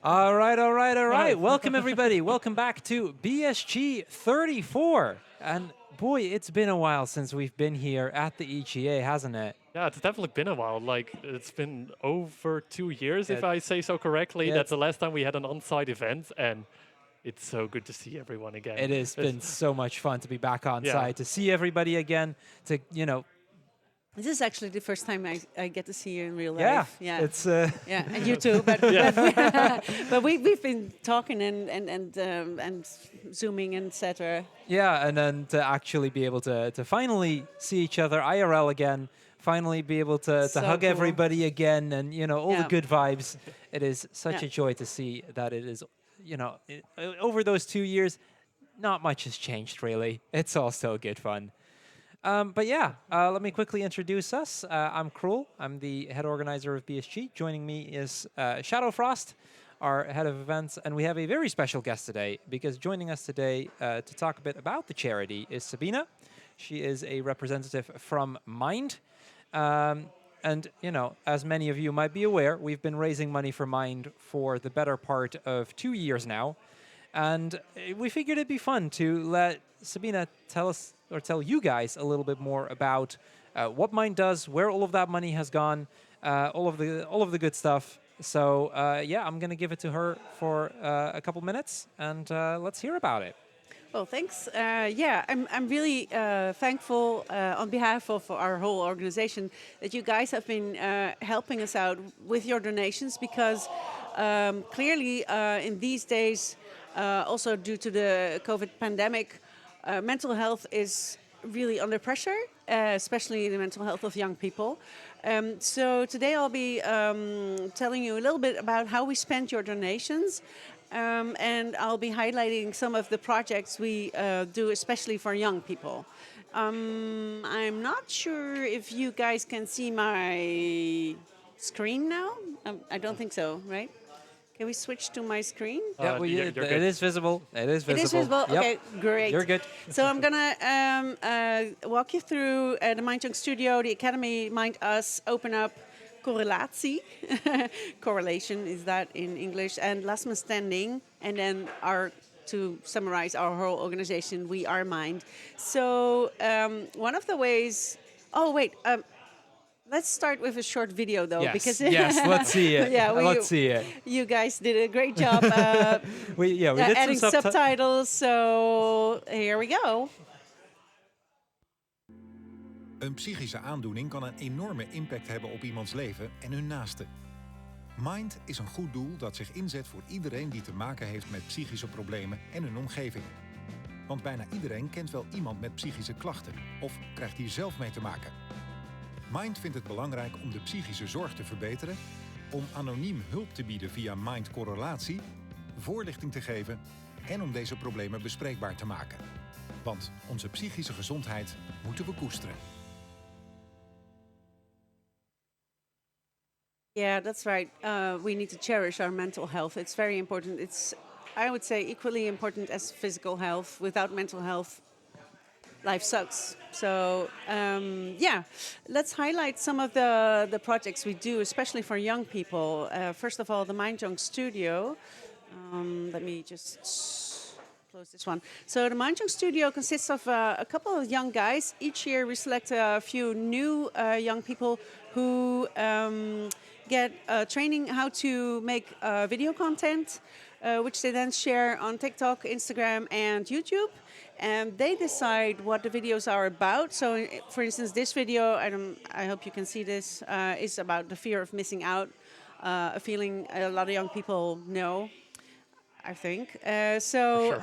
All right, all right, all right. Welcome, everybody. Welcome back to BSG 34. And boy, it's been a while since we've been here at the EGA, hasn't it? Yeah, it's definitely been a while. Like, it's been over 2 years, if Yeah. I say so correctly. Yeah, That's the last time we had an on-site event, and it's so good to see everyone again. It has been so much fun to be back on site, to see everybody again, to, you know. This is actually the first time I get to see you in real Yeah, life. Yeah, it's yeah, and you too. But but we've been talking and zooming and etc. Yeah, and then to actually be able to finally see each other IRL again, finally be able to hug cool. everybody again, and you know all the good vibes. It is such Yeah. a joy to see that it is, you know, over those 2 years, not much has changed really. It's all still good fun. But yeah, let me quickly introduce us. I'm Cruel. I'm the head organizer of BSG. Joining me is Shadow Frost, our head of events, and we have a very special guest today because joining us today to talk a bit about the charity is Sabina. She is a representative from Mind. And, you know, as many of you might be aware, we've been raising money for Mind for the better part of 2 years now. And we figured it'd be fun to let Sabina tell us, or tell you guys a little bit more about what Mind does, where all of that money has gone, all of the good stuff. So yeah, I'm gonna give it to her for a couple minutes, and let's hear about it. Well, thanks. Yeah, I'm really thankful on behalf of our whole organization that you guys have been helping us out with your donations because clearly in these days, also due to the COVID pandemic, mental health is really under pressure, especially the mental health of young people. So today I'll be telling you a little bit about how we spent your donations. And I'll be highlighting some of the projects we do, especially for young people. I'm not sure if you guys can see my screen now. I don't think so, right? Can we switch to my screen? Yeah, well, you're it good. is visible. It is visible. It is visible? Yep. Okay, great. You're good. So I'm going to walk you through the Minecon Studio, the Academy, Mind Us, Open Up, Correlatie. Correlation is that in English. And Last Man Standing. And then to summarize our whole organization, We Are Mind. So one of the ways... Oh, wait. Let's start with a short video, though, Yes, because yes, let's see it. Yeah, let's see it. You guys did a great job. we did adding some subtitles. So here we go. Een psychische aandoening kan een enorme impact hebben op iemands leven en hun naasten. Mind is een goed doel dat zich inzet voor iedereen die te maken heeft met psychische problemen en hun omgeving. Want bijna iedereen kent wel iemand met psychische klachten of krijgt hier zelf mee te maken. Mind vindt het belangrijk om de psychische zorg te verbeteren, om anoniem hulp te bieden via Mind Correlatie, voorlichting te geven en om deze problemen bespreekbaar te maken. Want onze psychische gezondheid moeten we koesteren. Yeah, that's right. We need to cherish our mental health. It's very important. It's, I would say, equally important as physical health. Without mental health, life sucks. So yeah, let's highlight some of the projects we do, especially for young people. First of all, the Minecon Studio. Let me just close this one. So the Minecon Studio consists of a couple of young guys. Each year we select a few new young people who get training how to make video content, which they then share on TikTok, Instagram, and YouTube. And they decide what the videos are about. So, for instance, this video, I hope you can see this, is about the fear of missing out, a feeling a lot of young people know, I think. Yeah. So,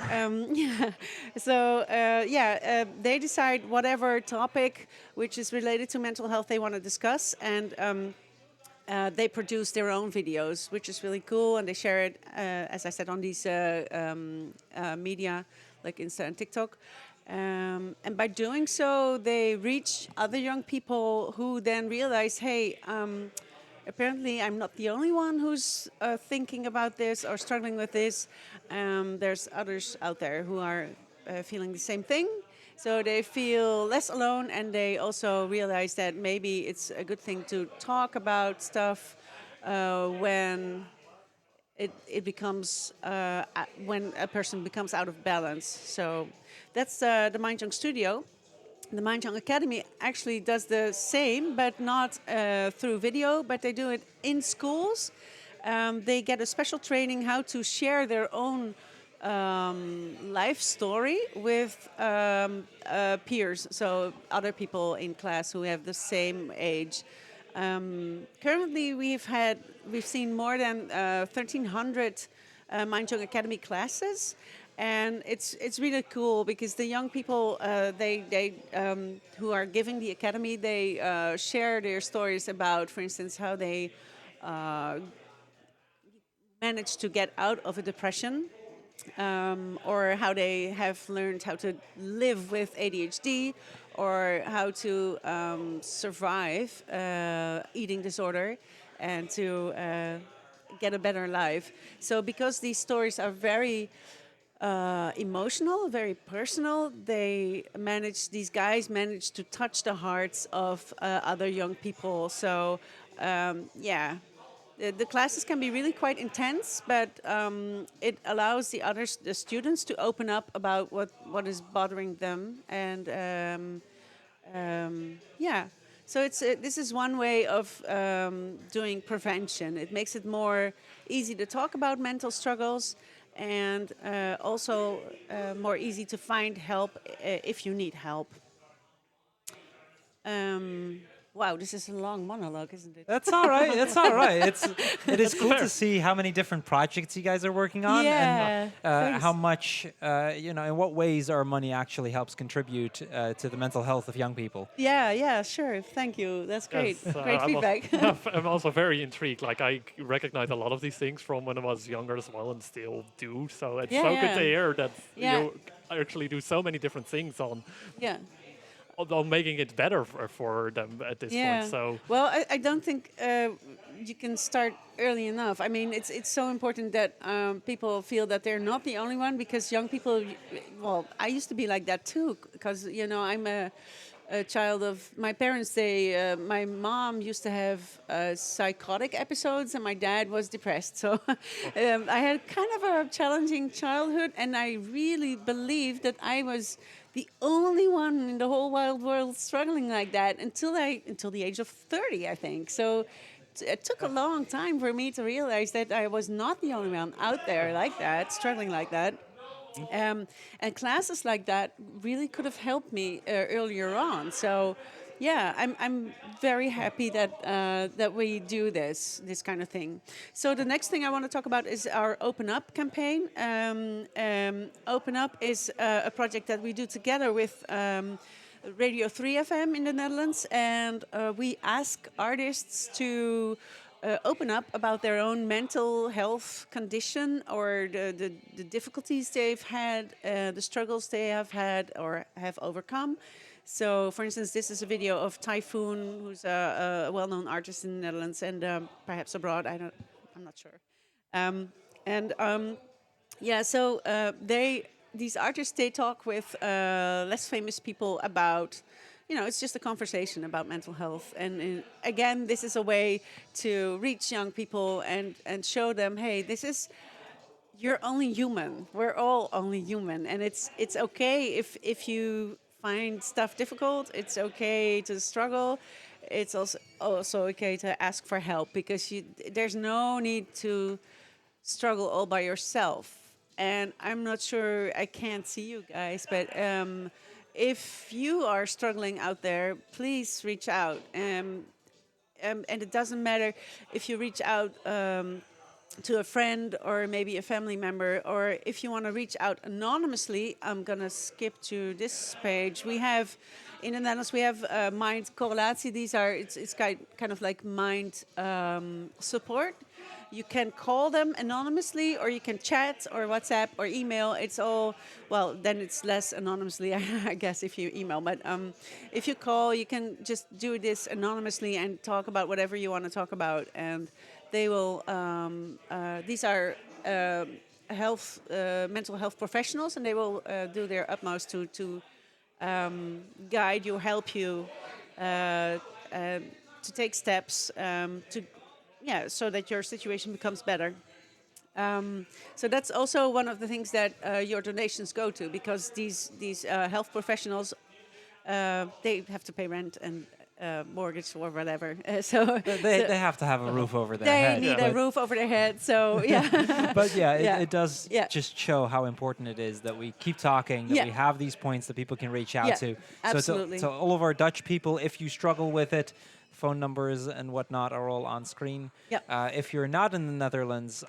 they decide whatever topic which is related to mental health they want to discuss, and they produce their own videos, which is really cool, and they share it, as I said, on these media, like Insta and TikTok. And by doing so, they reach other young people who then realize, hey, apparently I'm not the only one who's thinking about this or struggling with this. There's others out there who are feeling the same thing. So they feel less alone, and they also realize that maybe it's a good thing to talk about stuff when it becomes when a person becomes out of balance. So that's the Minecon studio. The Minecon Academy actually does the same, but not through video, but they do it in schools. They get a special training how to share their own life story with peers, so other people in class who have the same age. Currently, we've seen more than 1,300 Minecon Academy classes, and it's really cool because the young people they who are giving the academy, they share their stories about, for instance, how they managed to get out of a depression, or how they have learned how to live with ADHD, or how to survive eating disorder, and to get a better life. So, because these stories are very emotional, very personal, these guys manage to touch the hearts of other young people. So, yeah, the classes can be really quite intense, but it allows the students to open up about what is bothering them, and yeah. So this is one way of doing prevention. It makes it more easy to talk about mental struggles, and also more easy to find help if you need help. Wow, this is a long monologue, isn't it? That's all right. That's all right. It is cool fair. to see how many different projects you guys are working on, Yeah, and thanks. how much in what ways our money actually helps contribute to the mental health of young people. Yeah, sure. Thank you. That's great. Yes, Great feedback. I'm also very intrigued. Like I recognize a lot of these things from when I was younger as well, and still do. So it's so good to hear that Yeah. you actually do so many different things Yeah. on making it better for them at this Yeah. point. So Well, I don't think you can start early enough. I mean, it's so important that people feel that they're not the only one, because young people. Well, I used to be like that too, because I'm a child of my parents. My mom used to have psychotic episodes, and my dad was depressed. So I had kind of a challenging childhood, and I really believed that I was the only one in the whole wide world struggling like that until the age of 30, I think. So it took a long time for me to realize that I was not the only one out there like that, struggling like that. And classes like that really could have helped me earlier on. So, yeah, I'm very happy that we do this kind of thing. So the next thing I want to talk about is our Open Up campaign. Open Up is a project that we do together with Radio 3 FM in the Netherlands, and we ask artists to open up about their own mental health condition, or the difficulties they've had, the struggles they have had or have overcome. So, for instance, this is a video of Typhoon, who's a well-known artist in the Netherlands and perhaps abroad. I'm not sure. And yeah, so these artists, they talk with less famous people about, it's just a conversation about mental health. And again, this is a way to reach young people and show them, hey, you're only human. We're all only human, and it's okay if you find stuff difficult. It's okay to struggle. It's also okay to ask for help, because there's no need to struggle all by yourself. And I'm not sure, I can't see you guys, but if you are struggling out there, please reach out. And it doesn't matter if you reach out to a friend or maybe a family member, or if you want to reach out anonymously. I'm going to skip to this page. We have, in the Netherlands, we have Mind Correlatie. It's kind of like mind support. You can call them anonymously, or you can chat or WhatsApp or email. It's all, well, then it's less anonymously, I guess, if you email. But if you call, you can just do this anonymously and talk about whatever you want to talk about. And they will, these are mental health professionals, and they will do their utmost to guide you, help you to take steps so that your situation becomes better. So that's also one of the things that your donations go to, because these health professionals, they have to pay rent and mortgage or whatever. They have to have a roof over their they head. need Yeah. a roof over their head. So yeah. But yeah, Yeah. it does Yeah. just show how important it is that we keep talking, that Yeah. we have these points that people can reach out Yeah, to. absolutely. So all of our Dutch people, if you struggle with it, phone numbers and whatnot are all on screen. Yeah. If you're not in the Netherlands,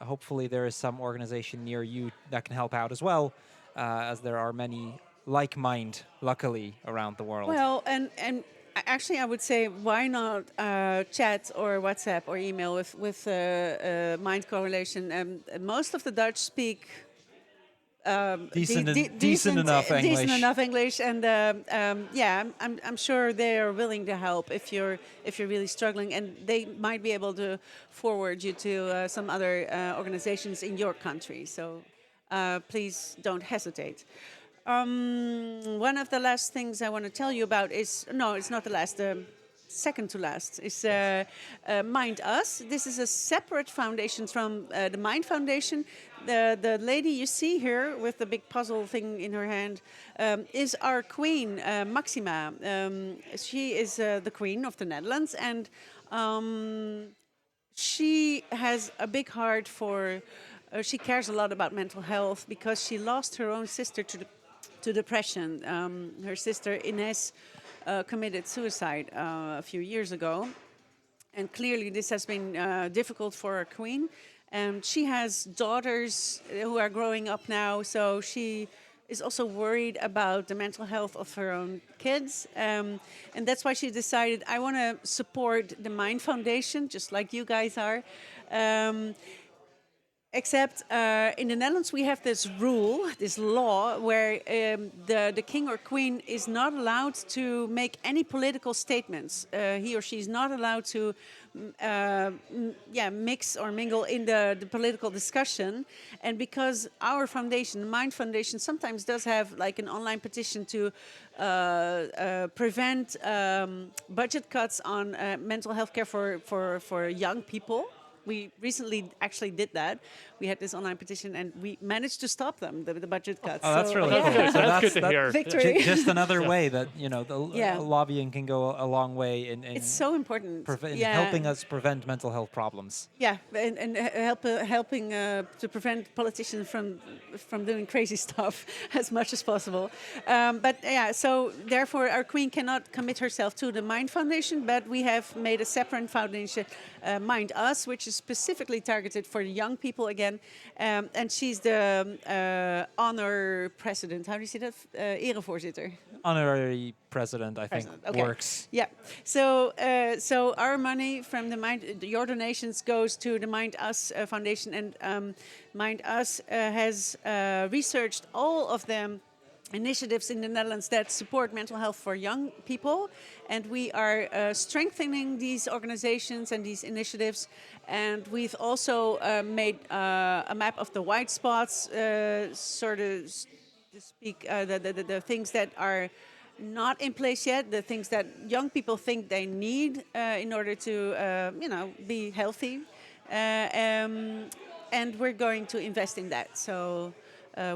hopefully there is some organization near you that can help out as well, as there are many like mind, luckily, around the world. Well, and actually, I would say, why not chat or WhatsApp or email with Mind Correlation? Most of the Dutch speak Decent enough English. decent enough English, and yeah, I'm sure they are willing to help if you're really struggling, and they might be able to forward you to some other organizations in your country. So please don't hesitate. One of the last things I want to tell you about is, no, it's not the last, second to last, is Mind Us. This is a separate foundation from the Mind Foundation. The lady you see here with the big puzzle thing in her hand is our queen, Maxima. She is the queen of the Netherlands, and she has a big heart for, she cares a lot about mental health because she lost her own sister to depression. Her sister Ines committed suicide a few years ago, and clearly this has been difficult for our queen. She has daughters who are growing up now, so she is also worried about the mental health of her own kids. And that's why she decided, I want to support the Mind Foundation, just like you guys are. Except in the Netherlands, we have this rule, this law, where the king or queen is not allowed to make any political statements. He or she is not allowed to mix or mingle in the political discussion. And because our foundation, the Mind Foundation, sometimes does have like an online petition to prevent budget cuts on mental health care for young people. We recently actually did that. We had this online petition, and we managed to stop them, the budget cuts. Oh, that's really That's cool. good. So That's good to hear. Victory. Just another Yeah. way that Yeah. lobbying can go a long way in It's so important. in helping us prevent mental health problems. Yeah, and helping to prevent politicians from doing crazy stuff as much as possible. But yeah, so therefore our queen cannot commit herself to the Mind Foundation, but we have made a separate foundation, Mind Us, which is specifically targeted for the young people again. And she's the honor president. How do you say that? Erevoorzitter. Honorary president, I think, President, okay. works. Yeah. So our money from the your donations goes to the Mind Us Foundation, and Mind Us has researched all of them initiatives in the Netherlands that support mental health for young people, and we are strengthening these organizations and these initiatives. And we've also made a map of the white spots, sort of to speak, the things that are not in place yet, the things that young people think they need in order to, be healthy. And we're going to invest in that. So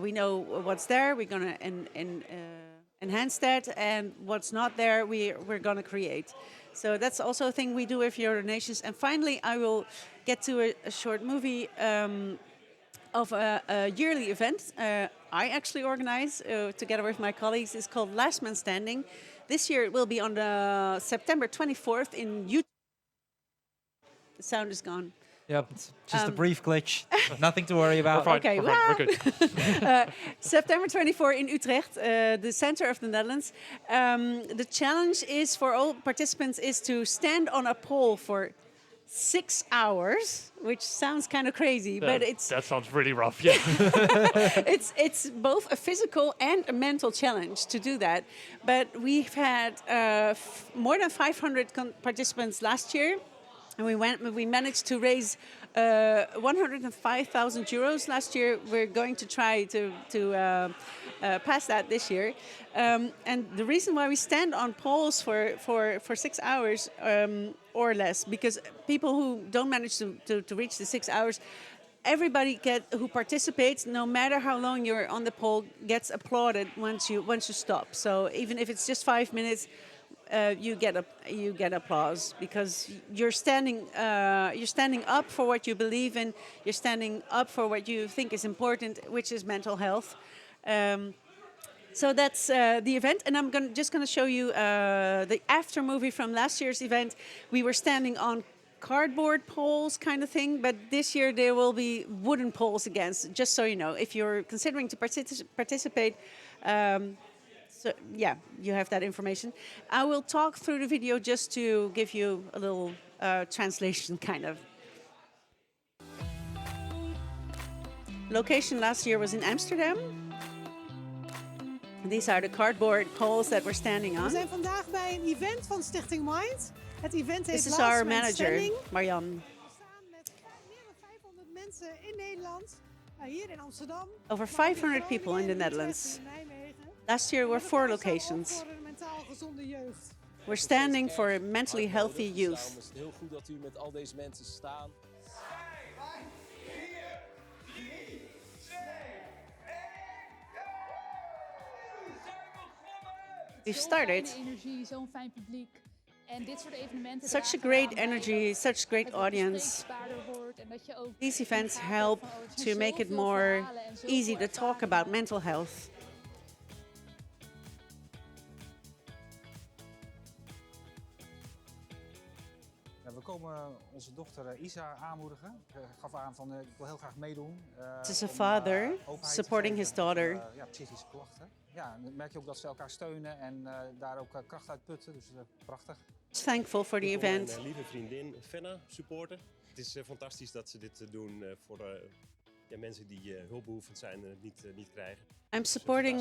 we know what's there. We're going to enhance that, and what's not there, we're going to create. So that's also a thing we do with your donations. And finally, I will get to a short movie of a yearly event I actually organize together with my colleagues. It's called Last Man Standing. This year it will be on the September 24th in Utrecht. The sound is gone. Yep, it's just a brief glitch. Nothing to worry about. We're fine. Okay, We're good. September 24 in Utrecht, the center of the Netherlands. The challenge is for all participants is to stand on a pole for 6 hours, which sounds kind of crazy, but That sounds really rough. Yeah. it's both a physical and a mental challenge to do that. But we've had more than 500 participants last year. And we managed to raise 105,000 euros last year. We're going to try to pass that this year. And the reason why we stand on poles for 6 hours or less, because people who don't manage to reach the 6 hours everybody who participates, no matter how long you're on the pole, gets applauded once you stop. So even if it's just 5 minutes, you get applause because you're standing up for what you believe in. You're standing up for what you think is important, which is mental health. So that's the event, and I'm just going to show you the after movie from last year's event. We were standing on cardboard poles kind of thing, but this year there will be wooden poles again, just so you know. If you're considering to participate, so yeah, you have that information. I will talk through the video just to give you a little translation kind of. Location last year was in Amsterdam. These are the cardboard poles that we're standing on. We zijn vandaag bij een event van Stichting Mind. Het event heeft This is plaats our met manager, stelling. Marianne. We staan met meer dan 500 mensen in Nederland. Hier in Amsterdam. Over maar ook 500 in people in the Groningen, Netherlands. Utrecht en Nijmegen. Last year were We 4 staan op locations. voor een mentaal gezonde jeugd. We're standing for mentally healthy Daarom youth. is het heel goed dat u met al deze mensen staat. We've started. Zo'n fijne energie, zo'n fijn publiek. En dit soort evenementen Such a dragen great eraan bij energy, dat such great het audience. bespreekbaarder wordt en dat je ook These events in de gaten help hebt van, er zijn to make it zoveel more verhalen en zoveel easy to talk ervaringen. about mental health. Ja, we komen onze dochter Isa aanmoedigen. Ik gaf aan van ik wil heel graag meedoen. This is a om, father openheid te supporting geven his daughter. voor, ja, psychische klachten. Ja, en dan merk je ook dat ze elkaar steunen en daar ook kracht uit putten. Dus prachtig. Thankful for the Ik wil event. mijn lieve vriendin Fenna supporten. Het is fantastisch dat ze dit doen voor ja, mensen die hulpbehoevend zijn en het niet krijgen. I'm supporting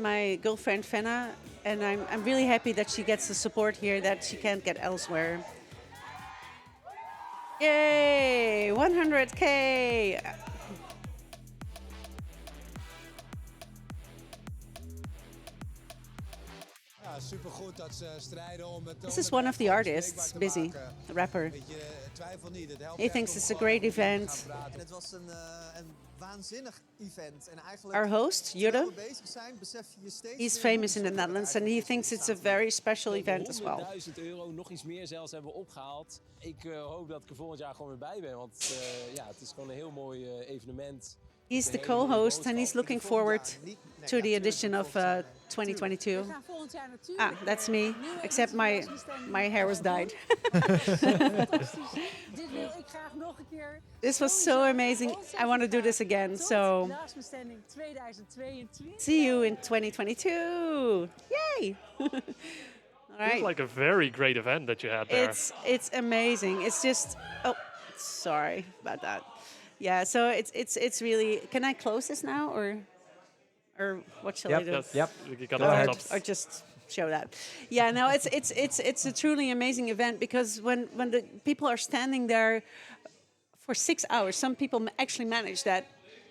my girlfriend Fenna, and I'm really happy that she gets the support here that she can't get elsewhere. Yay! 100K! Ja, supergoed dat ze strijden om het. This is one of the artists, Busy, the rapper. Twijfel niet, het helpt He thinks it's a great event. En het was een waanzinnig event. En eigenlijk Our host, terwijl Jurre, we bezig zijn, besef je steeds he's meer famous in the Netherlands and he thinks it's a very special event as well. €100.000, nog iets meer zelfs, hebben we opgehaald. Ik hoop dat ik er volgend jaar gewoon weer bij ben, want ja, het is gewoon een heel mooi evenement. He's the co-host and he's looking forward to the edition of 2022. We gaan volgend jaar natuurlijk. Ah, that's me, except my hair was dyed. Dit wil ik graag nog een keer. This was so amazing. I want to do this again. So Last Man Standing 2022. see you in 2022. Yay! All It's right. like a very great event that you had there. It's amazing. It's just sorry about that. Yeah, so it's really. Can I close this now or what shall I do? You got Go the ahead. laptops. Or just show that. Yeah, no, it's a truly amazing event because when the people are standing there for 6 hours, some people actually manage that.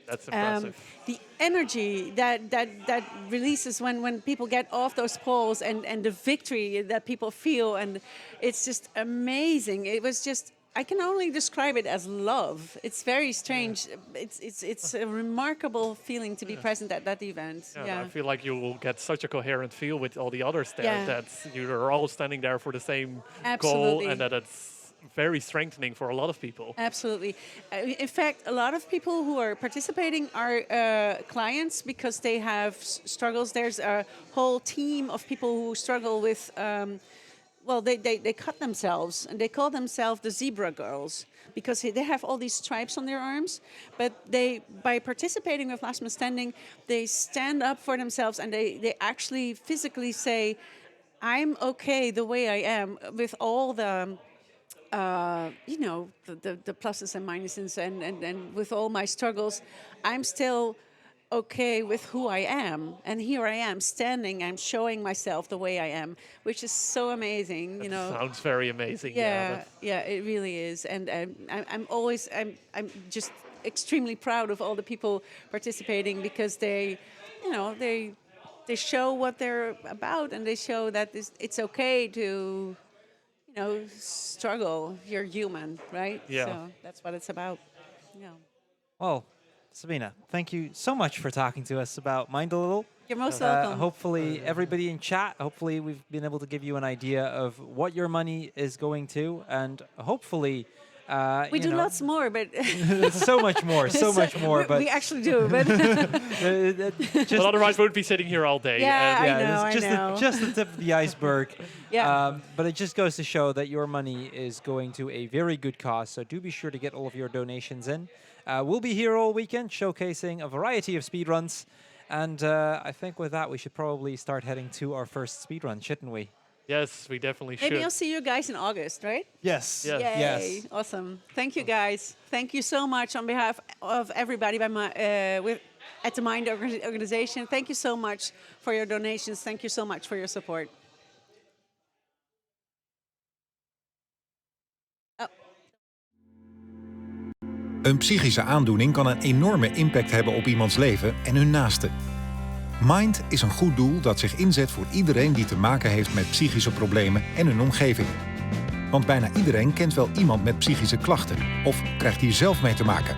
That's impressive. The energy that releases when people get off those poles and the victory that people feel, and it's just amazing. It was just. I can only describe it as love. It's very strange. It's a remarkable feeling to be present at that event. I feel like you will get such a coherent feel with all the others there Yeah. that you're all standing there for the same goal, Absolutely. and that it's very strengthening for a lot of people. Absolutely. In fact, a lot of people who are participating are clients because they have struggles. There's a whole team of people who struggle with. They cut themselves and they call themselves the zebra girls because they have all these stripes on their arms. But by participating with Last Man Standing, they stand up for themselves and they actually physically say, I'm okay the way I am with all the the pluses and minuses and with all my struggles, I'm still okay with who I am. And here I am standing, I'm showing myself the way I am, which is so amazing, Sounds very amazing. Yeah, it really is. And I'm just extremely proud of all the people participating because they show what they're about and they show that it's okay to struggle. You're human, right? Yeah. So that's what it's about. Yeah. Well, Sabina, thank you so much for talking to us about Mind a Little. You're most welcome. Hopefully, everybody in chat, hopefully we've been able to give you an idea of what your money is going to, and hopefully... we do lots more, but... so much more, but... We actually do, but... Well, otherwise we would be sitting here all day. Yeah, I just know. just the tip of the iceberg. Yeah. But it just goes to show that your money is going to a very good cause, so do be sure to get all of your donations in. We'll be here all weekend showcasing a variety of speedruns, and I think with that we should probably start heading to our first speedrun, shouldn't we? Yes, we definitely should. Maybe I'll see you guys in August, right? Yes. Yes. Yay. Yes. Awesome. Thank you, guys. Thank you so much on behalf of everybody at the Mind organization. Thank you so much for your donations. Thank you so much for your support. Een psychische aandoening kan een enorme impact hebben op iemands leven en hun naasten. Mind is een goed doel dat zich inzet voor iedereen die te maken heeft met psychische problemen en hun omgeving. Want bijna iedereen kent wel iemand met psychische klachten of krijgt hier zelf mee te maken.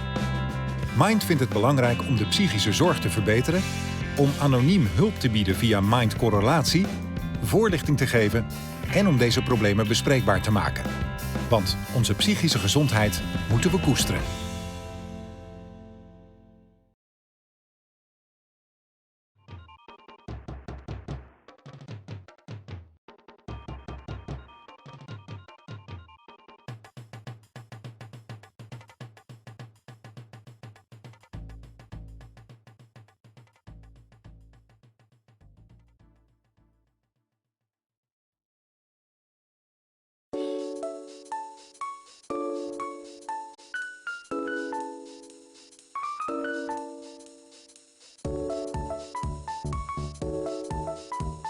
Mind vindt het belangrijk om de psychische zorg te verbeteren, om anoniem hulp te bieden via Mind Correlatie, voorlichting te geven en om deze problemen bespreekbaar te maken. Want onze psychische gezondheid moeten we koesteren.